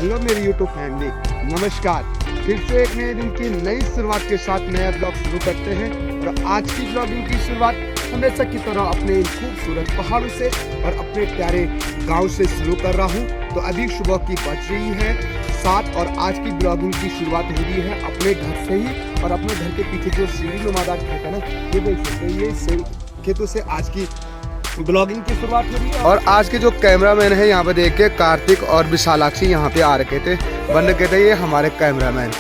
Hello मेरी YouTube family, नमस्कार। फिर से एक नए दिन की नई शुरुआत के साथ नया ब्लॉग शुरू करते हैं। और आज की ब्लॉगिंग की शुरुआत हमेशा की तरह अपने इन खूबसूरत पहाड़ों से और अपने प्यारे गांव से शुरू कर रहा हूं। तो अभी सुबह की बज रही है 7 और आज की ब्लॉगिंग की शुरुआत हो रही है अपने घर से ही। और अपने घर के पीछे जो सीढ़ी नुमादार खेत है ना, ये देख सकते हैं, ये खेतों से आज की ब्लॉगिंग की शुरुआत हो रही है। और आज के जो कैमरामैन है यहाँ पे देख के कार्तिक और विशालाक्षी यहाँ पे आ रखे थे, बन रखे थे, ये हमारे कैमरामैन।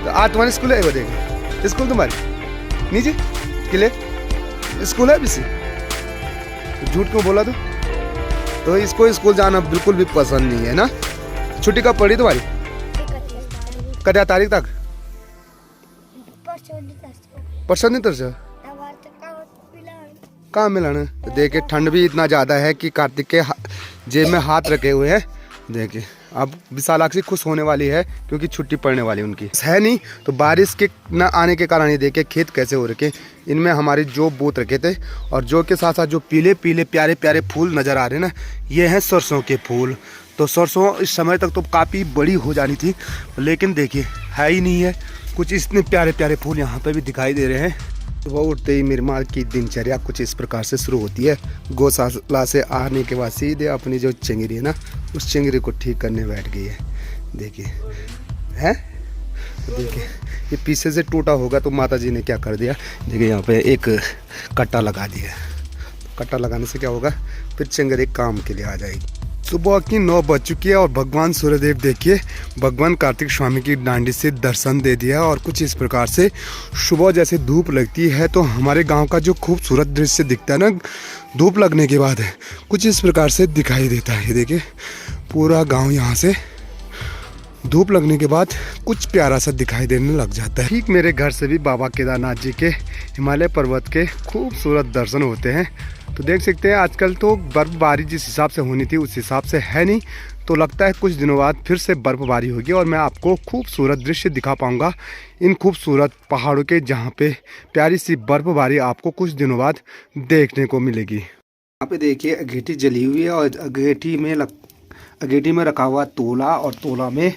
तो आज तुम्हारी स्कूल है, वो देखे स्कूल तुम्हारी नीचे किले स्कूल है बिसी, झूठ क्यों बोला तो इसको स्कूल जाना बिल्कुल भी पसंद नहीं है ना। छुट्टी कब पड़ी तुम्हारी? क्या तारीख तक? परसों तरह कहाँ मिलाना। तो देखिए ठंड भी इतना ज़्यादा है कि कार्तिक के जेब में हाथ रखे हुए हैं। देखिए अब विशालाक्षी खुश होने वाली है क्योंकि छुट्टी पड़ने वाली उनकी है नहीं। तो बारिश के न आने के कारण ये देखिए खेत कैसे हो रखे, इनमें हमारे जो बोत रखे थे और जो के साथ साथ जो पीले पीले प्यारे प्यारे फूल नज़र आ रहे हैं ना, ये हैं सरसों के फूल। तो सरसों इस समय तक तो काफ़ी बड़ी हो जानी थी, लेकिन देखिए है ही नहीं है कुछ। इतने प्यारे प्यारे फूल यहाँ पर भी दिखाई दे रहे हैं। सुबह उठते ही निर्माल की दिनचर्या कुछ इस प्रकार से शुरू होती है। गौशाला से आने के बाद सीधे अपनी जो चिंगरी है ना, उस चिंगरी को ठीक करने बैठ गई है। देखिए है, देखिए ये पीछे से टूटा होगा तो माता जी ने क्या कर दिया, देखिए यहाँ पे एक कट्टा लगा दिया। कट्टा लगाने से क्या होगा, फिर चिंगरी काम के लिए आ जाएगी। सुबह की 9 बज चुकी है और भगवान सूर्यदेव देखिए भगवान कार्तिक स्वामी की डांडी से दर्शन दे दिया। और कुछ इस प्रकार से सुबह जैसे धूप लगती है तो हमारे गांव का जो खूबसूरत दृश्य दिखता है ना, धूप लगने के बाद कुछ इस प्रकार से दिखाई देता है। देखिए पूरा गांव यहाँ से धूप लगने के बाद कुछ प्यारा सा दिखाई देने लग जाता है। ठीक मेरे घर से भी बाबा केदारनाथ जी के हिमालय पर्वत के खूबसूरत दर्शन होते हैं। तो देख सकते हैं आजकल तो बर्फबारी जिस हिसाब से होनी थी उस हिसाब से है नहीं, तो लगता है कुछ दिनों बाद फिर से बर्फबारी होगी और मैं आपको खूबसूरत दृश्य दिखा पाऊंगा इन खूबसूरत पहाड़ों के, जहां पे प्यारी सी बर्फबारी आपको कुछ दिनों बाद देखने को मिलेगी। यहाँ पे देखिए अगेठी जली हुई है और अगेठी में रखा हुआ तोला, और तोला में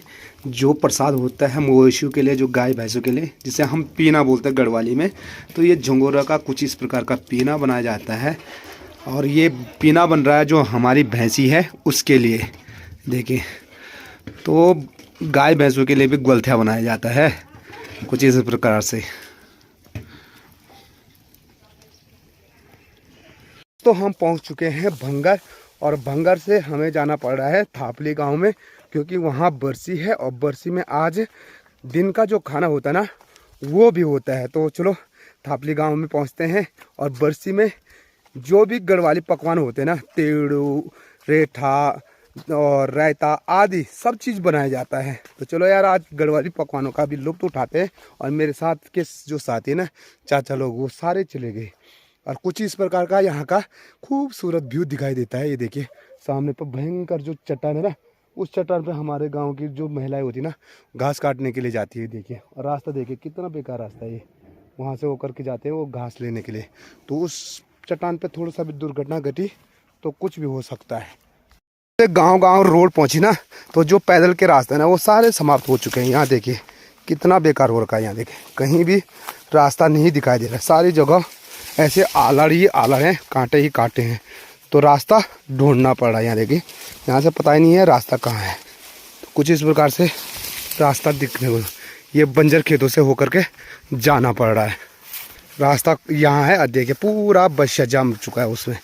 जो प्रसाद होता है मवेशियों के लिए, जो गाय भैंसों के लिए, जिसे हम पीना बोलते हैं गढ़वाली में। तो ये झंगोरा का कुछ इस प्रकार का पीना बनाया जाता है और ये पीना बन रहा है जो हमारी भैंसी है उसके लिए। देखिए तो गाय भैंसों के लिए भी ग्वालथिया बनाया जाता है कुछ इस प्रकार से। तो हम पहुंच चुके हैं भंगर, और भंगर से हमें जाना पड़ रहा है थापली गांव में, क्योंकि वहां बरसी है और बरसी में आज दिन का जो खाना होता है ना वो भी होता है। तो चलो थापली गांव में पहुंचते हैं और बरसी में जो भी गढ़वाली पकवान होते हैं ना, तेड़ू, रेठा और रायता आदि सब चीज़ बनाया जाता है। तो चलो यार आज गढ़वाली पकवानों का भी लुत्फ उठाते हैं। और मेरे साथ के जो साथी ना चाचा लोग, वो सारे चले गए और कुछ इस प्रकार का यहाँ का खूबसूरत व्यू दिखाई देता है। ये देखिए सामने पर भयंकर जो चट्टान है ना, उस चट्टान पे हमारे गांव की जो महिलाएं होती ना घास काटने के लिए जाती है। देखिए और रास्ता देखिए कितना बेकार रास्ता है, ये वहाँ से होकर के जाते हैं वो घास लेने के लिए। तो उस चट्टान पे थोड़ा सा भी दुर्घटना घटी तो कुछ भी हो सकता है। गाँव रोड पहुँची ना, तो जो पैदल के रास्ते हैं ना वो सारे समाप्त हो चुके हैं। यहाँ देखिए कितना बेकार हो रखा है, यहाँ देखिए कहीं भी रास्ता नहीं दिखाई दे रहा है, सारी जगह ऐसे आलड़ ही आलड़ हैं, कांटे ही कांटे हैं। तो रास्ता ढूंढना पड़ रहा है। यहाँ देखिए यहाँ से पता ही नहीं है रास्ता कहाँ है। तो कुछ इस प्रकार से रास्ता दिखने को, ये बंजर खेतों से होकर के जाना पड़ रहा है। रास्ता यहाँ है, देखिए पूरा बसिया जम चुका है उसमें।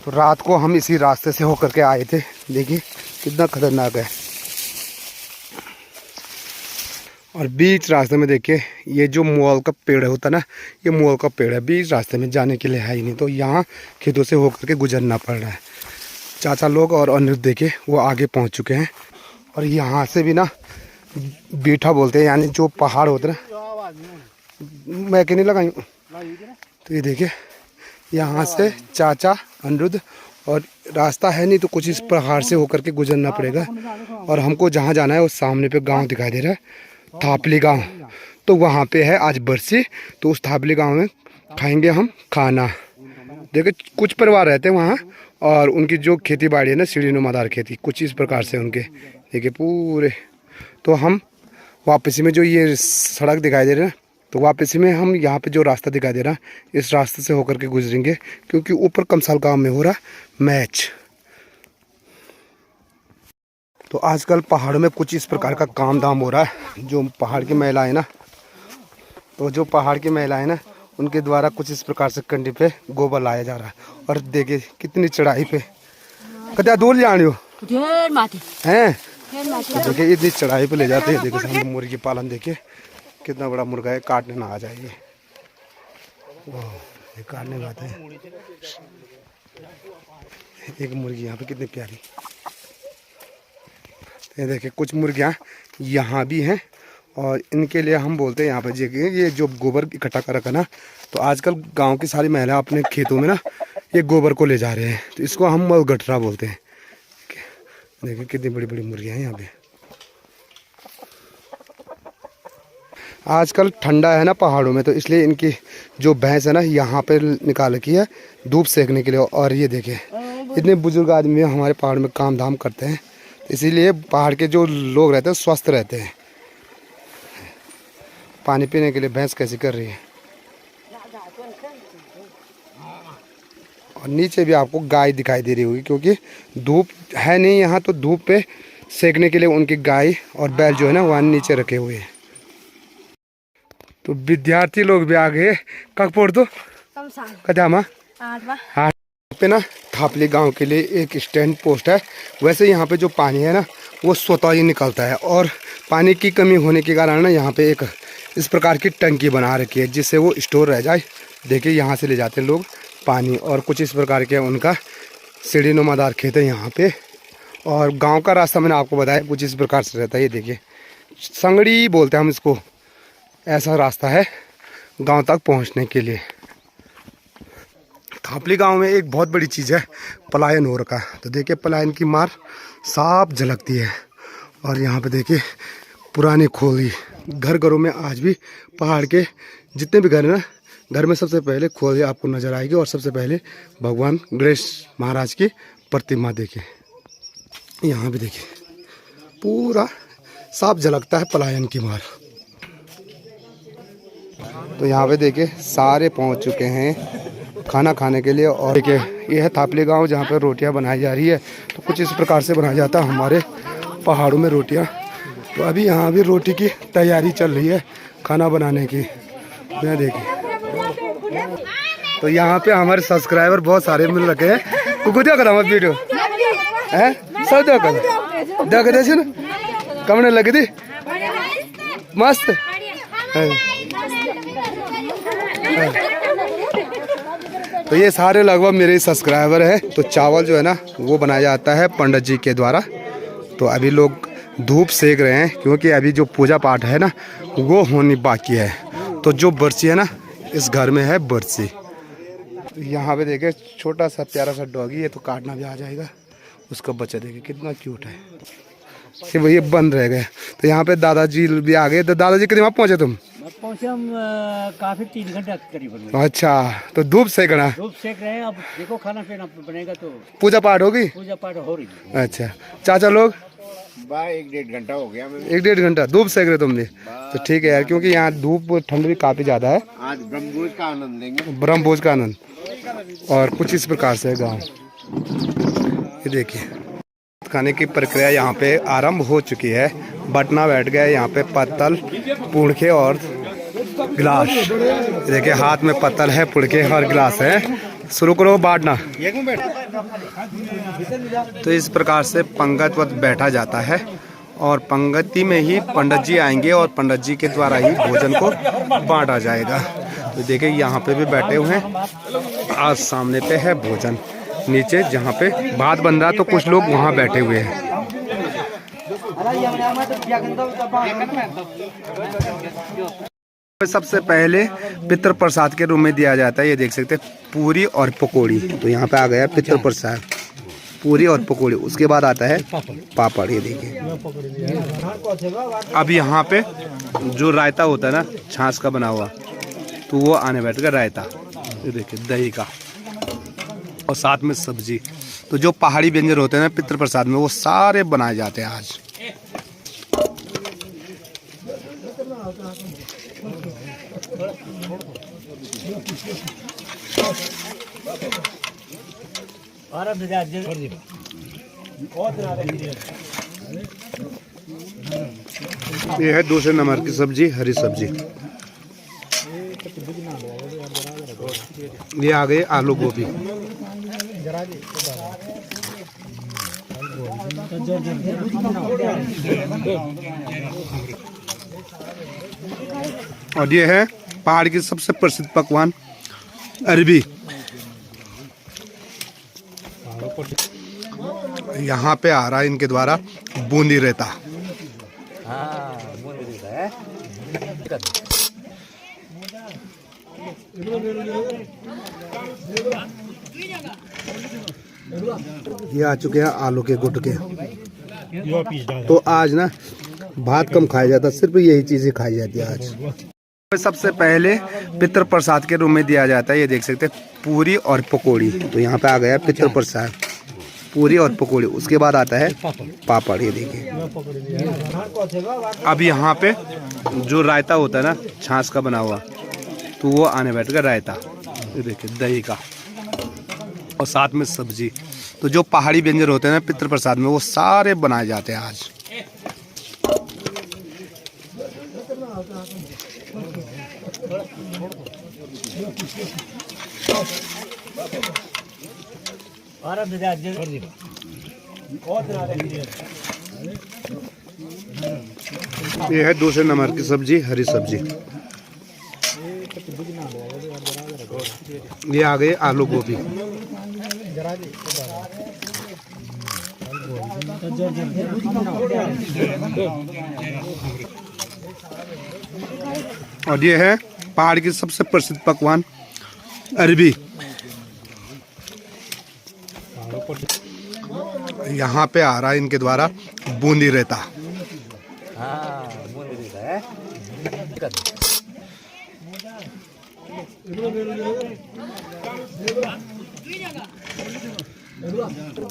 तो रात को हम इसी रास्ते से होकर के आए थे, देखिए कितना खतरनाक है। और बीच रास्ते में देखिए ये जो मोल का पेड़ होता है ना, ये मोल का पेड़ है, बीच रास्ते में जाने के लिए है ही नहीं। तो यहाँ खेतों से होकर के गुजरना पड़ रहा है। चाचा लोग और अनिरुद्ध देखिए वो आगे पहुँच चुके हैं। और यहाँ से भी ना बीठा बोलते हैं, यानी जो पहाड़ होते हैं ना, मैं नहीं लगाई। तो ये देखिए यहाँ से चाचा अनिरुद्ध, और रास्ता है नहीं तो कुछ इस पहाड़ से होकर के गुजरना पड़ेगा। और हमको जहाँ जाना है वो सामने पे गांव दिखाई दे रहा है, थापली गांव। तो वहाँ पे है आज बरसी, तो उस थापली गांव में खाएंगे हम खाना। देखिए कुछ परिवार रहते हैं वहाँ, और उनकी जो खेती बाड़ी है ना सीढ़ी नुमादार खेती, कुछ इस प्रकार से उनके देखिए पूरे। तो हम वापसी में जो ये सड़क दिखाई दे रही है, तो वापसी में हम यहाँ पे जो रास्ता दिखाई दे रहा है, इस रास्ते से होकर के गुजरेंगे, क्योंकि ऊपर कमसाल गांव में हो रहा मैच। तो आजकल पहाड़ों में कुछ इस प्रकार का काम धाम हो रहा है। जो पहाड़ की महिलाएं ना, तो जो पहाड़ की महिलाएं ना, उनके द्वारा कुछ इस प्रकार से कंडी पे गोबर लाया जा रहा है। और देखिए कितनी चढ़ाई पे, कत्या दूर जाने हो हैं, तो देखिए इतनी चढ़ाई पे ले जाते हैं। देखिए सामने मुर्गी पालन, देखिए कितना बड़ा मुर्गा है, काटने ना आ जाइए। ये काटने आते हैं। एक मुर्गी यहाँ पे कितनी प्यारी, ये देखिए कुछ मुर्गियाँ यहाँ भी हैं, और इनके लिए हम बोलते हैं यहाँ पर ये जो गोबर इकट्ठा कर रखा ना, तो आजकल गांव की सारी महिलाएं अपने खेतों में ना ये गोबर को ले जा रहे हैं, तो इसको हम मल गठरा बोलते हैं। देखिए कितनी बड़ी बड़ी मुर्गियाँ हैं यहाँ पे। आजकल ठंडा है ना पहाड़ों में, तो इसलिए इनकी जो भैंस है ना यहाँ पे निकाल रखी है धूप सेकने के लिए। और ये देखिए इतने बुजुर्ग आदमी हमारे पहाड़ में काम धाम करते हैं, इसीलिए पहाड़ के जो लोग रहते हैं स्वस्थ रहते हैं। पानी पीने के लिए भैंस कैसी कर रही है, और नीचे भी आपको गाय दिखाई दे रही होगी, क्योंकि धूप है नहीं यहाँ, तो धूप पे सेकने के लिए उनकी गाय और बैल जो है ना वहाँ नीचे रखे हुए हैं। तो विद्यार्थी लोग भी आ गए। कब पढ़ दो कदामा हाँ पे ना थापली गांव के लिए एक स्टैंड पोस्ट है। वैसे यहाँ पे जो पानी है ना वो स्वतः ही निकलता है, और पानी की कमी होने के कारण ना यहाँ पे एक इस प्रकार की टंकी बना रखी है, जिससे वो स्टोर रह जाए। देखिए यहाँ से ले जाते हैं लोग पानी, और कुछ इस प्रकार के उनका सीढ़ी नुमादार खेत है यहाँ पे। और गांव का रास्ता मैंने आपको बताया कुछ इस प्रकार से रहता है। ये देखिए संगड़ी बोलते हैं हम इसको, ऐसा रास्ता है गांव तक पहुंचने के लिए। थापली गांव में एक बहुत बड़ी चीज़ है, पलायन हो रखा है। तो देखिए पलायन की मार साफ झलकती है। और यहाँ पे देखिए पुरानी खोली, घरों में आज भी पहाड़ के जितने भी घर हैं ना, घर में सबसे पहले खोली आपको नज़र आएगी, और सबसे पहले भगवान गणेश महाराज की प्रतिमा देखिए। यहाँ भी देखिए पूरा साफ झलकता है पलायन की मार। तो यहाँ पे देखिए सारे पहुँच चुके हैं खाना खाने के लिए। और देखिए ये है थापली गांव, जहाँ पे रोटियां बनाई जा रही है। तो कुछ इस प्रकार से बनाया जाता है हमारे पहाड़ों में रोटियां। तो अभी यहाँ भी रोटी की तैयारी चल रही है खाना बनाने की। मैं देखिए तो यहाँ पे हमारे सब्सक्राइबर बहुत सारे मिल रखे हैं। कुछ करा मत वीडियो है सब देख दे ना कमने लगी थी मस्त है। तो ये सारे लगभग मेरे सब्सक्राइबर हैं। तो चावल जो है ना वो बनाया जाता है पंडित जी के द्वारा। तो अभी लोग धूप सेक रहे हैं, क्योंकि अभी जो पूजा पाठ है ना वो होनी बाकी है। तो जो बरसी है ना इस घर में है बरसी। यहाँ पे देखे छोटा सा प्यारा सा डॉगी है, तो काटना भी आ जाएगा। उसका बच्चा देखे कितना क्यूट है, कि ये बंद रह गए। तो यहाँ पे दादाजी भी आ गए। तो दादाजी कितने वहाँ पहुँचे तुम? पहुँचे हम काफी 3 घंटे करीब। अच्छा तो धूप सेक रहे हैं। अब देखो खाना पीना बनेगा तो पूजा पाठ होगी। पूजा पाठ हो रही है। अच्छा चाचा लोग 1-1.5 घंटा हो गया। 1-1.5 घंटा धूप सेक रहे तुम भी? तो ठीक है यार, क्योंकि यहाँ धूप ठंड भी काफी ज्यादा है। आज ब्रह्मभोज का आनंद लेंगे। ब्रह्मभोज का आनंद। और कुछ इस प्रकार से गाँव ये देखिए खाने की प्रक्रिया यहाँ पे आरंभ हो चुकी है। बटना बैठ गए यहाँ पे, पत्तल पुड़के और गिलास। देखिए हाथ में पत्तल है, पुड़के और गिलास है। शुरू करो बांटना। तो इस प्रकार से पंगत वक्त बैठा जाता है, और पंगति में ही पंडित जी आएंगे, और पंडित जी के द्वारा ही भोजन को बांटा जाएगा। तो देखिए यहाँ पे भी बैठे हुए हैं। आज सामने पे है भोजन, नीचे जहाँ पे भात बन रहा, तो कुछ लोग वहाँ बैठे हुए हैं। सबसे पहले पितृ प्रसाद के रूप में दिया जाता है। ये देख सकते हैं पूरी और पकौड़ी। तो यहाँ पे आ गया पितृ प्रसाद, पूरी और पकौड़ी। उसके बाद आता है पापड़। ये देखिए अब यहाँ पे जो रायता होता है ना छाछ का बना हुआ, तो वो आने बैठ कर रायता। ये देखिए दही का और साथ में सब्जी। तो जो पहाड़ी व्यंजन होते हैं ना पितृ प्रसाद में, वो सारे बनाए जाते हैं आज। ये है दूसरे नंबर की सब्जी, हरी सब्जी। ये आ गए आलू गोभी। और ये है पहाड़ की सबसे प्रसिद्ध पकवान अरबी। यहाँ पे आ रहा है इनके द्वारा बूंदी रायता। ये आ चुके हैं आलू के गुटके। तो आज ना भात कम खाया जाता, सिर्फ यही चीजें खाई जाती है आज। सबसे पहले पितृ प्रसाद के रूप में दिया जाता है, ये देख सकते हैं, पूरी और पकौड़ी। तो यहाँ पे आ गया पितृ प्रसाद, पूरी और पकौड़ी। उसके बाद आता है पापड़, ये देखिए। अब यहाँ पे जो रायता होता है ना छाछ का बना हुआ, तो वो आने बैठेगा रायता, ये देखिए दही का, और साथ में सब्जी। तो जो पहाड़ी व्यंजन होते हैं ना पितृ प्रसाद में, वो सारे बनाए जाते हैं आज। ये है दूसरे नंबर की सब्जी, हरी सब्जी। ये आ गए आलू गोभी। और ये है पहाड़ की सबसे प्रसिद्ध पकवान अरबी। यहाँ पे आ रहा है इनके द्वारा बूंदी रायता।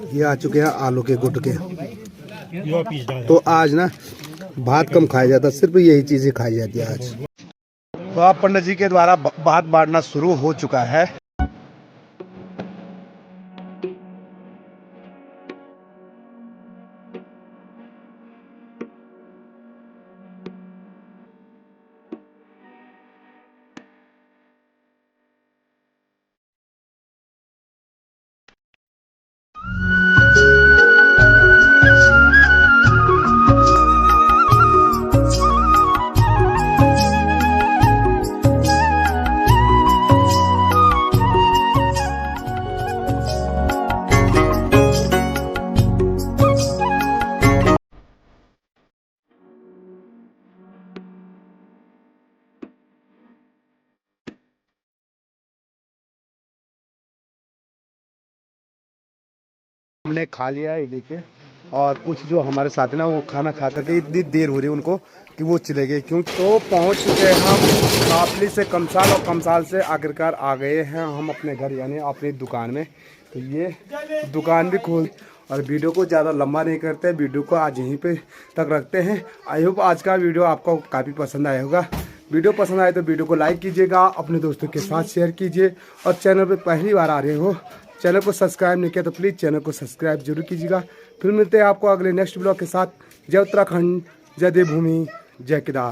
ये आ चुके हैं आलू के गुटके। तो आज ना भात कम खाया जाता, सिर्फ यही चीजें खाई जाती है आज। तो आप पंडित जी के द्वारा भात बांटना शुरू हो चुका है। हमने खा लिया है, देखिए। और कुछ जो हमारे साथ है ना, वो खाना खा करके इतनी देर हो रही है उनको कि वो चले गए। क्यों? तो पहुंच चुके हैं हम कापली से कमसाल, और कमसाल से आखिरकार आ गए हैं हम अपने घर, यानी अपनी दुकान में। तो ये दुकान भी खोल, और वीडियो को ज़्यादा लंबा नहीं करते, वीडियो को आज यहीं पे तक रखते हैं। आई होप आज का वीडियो आपको काफ़ी पसंद आया होगा। वीडियो पसंद आए तो वीडियो को लाइक कीजिएगा, अपने दोस्तों के साथ शेयर कीजिए, और चैनल पे पहली बार आ रहे हो, चैनल को सब्सक्राइब नहीं किया तो प्लीज़ चैनल को सब्सक्राइब जरूर कीजिएगा। फिर मिलते हैं आपको अगले नेक्स्ट ब्लॉग के साथ। जय उत्तराखंड, जय देवभूमि, जय केदार।